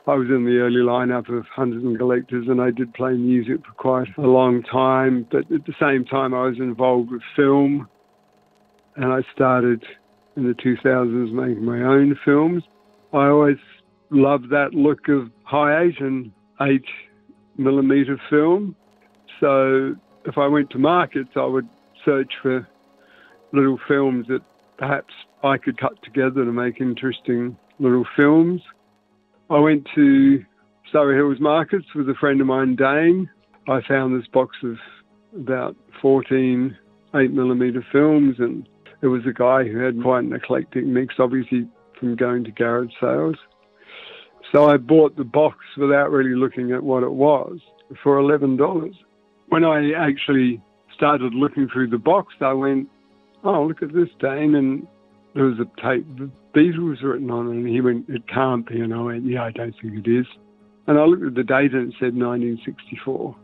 I was in the early lineup of Hunters and Collectors, and I did play music for quite a long time. But at the same time, I was involved with film, and I started in the 2000s making my own films. I always loved that look of high 8 and 8mm film. So if I went to markets, I would search for little films that perhaps I could cut together to make interesting little films. I went to Surrey Hills Markets with a friend of mine, Dane. I found this box of about 14 8mm films, and it was a guy who had quite an eclectic mix, obviously from going to garage sales. So I bought the box without really looking at what it was for $11. When I actually started looking through the box, I went, oh, look at this, Dane, and there was a tape with Beatles written on it, and he went, it can't be, and I went, yeah, I don't think it is. And I looked at the date and it said 1964.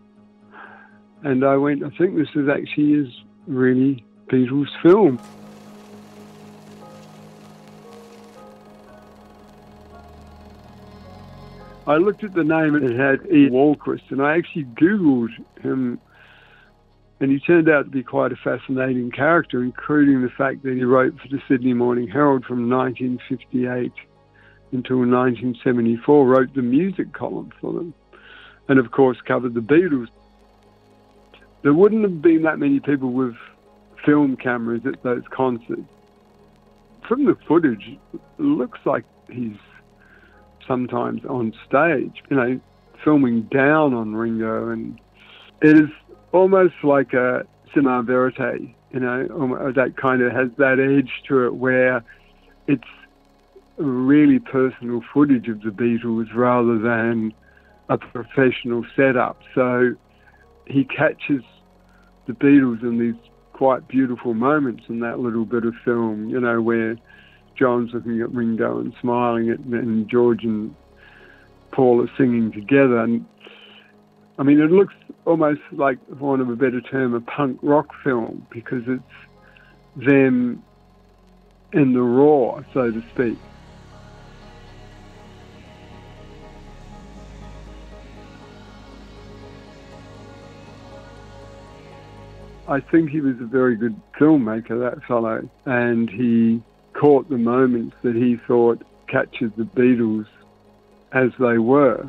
And I went, I think this is actually his really Beatles film. I looked at the name and it had Gil Wahlquist, and I actually Googled him, and he turned out to be quite a fascinating character, including the fact that he wrote for the Sydney Morning Herald from 1958 until 1974, wrote the music column for them, and of course covered the Beatles. There wouldn't have been that many people with film cameras at those concerts. From the footage, it looks like he's sometimes on stage, filming down on Ringo, and it is almost like a cinema verite, that kind of has that edge to it where it's really personal footage of the Beatles rather than a professional setup. So he catches the Beatles in these quite beautiful moments in that little bit of film, where John's looking at Ringo and smiling at, and George and Paul are singing together. And I mean, it looks almost like, for want of a better term, a punk rock film, because it's them in the raw, so to speak. I think he was a very good filmmaker, that fellow, and he caught the moments that he thought captured the Beatles as they were.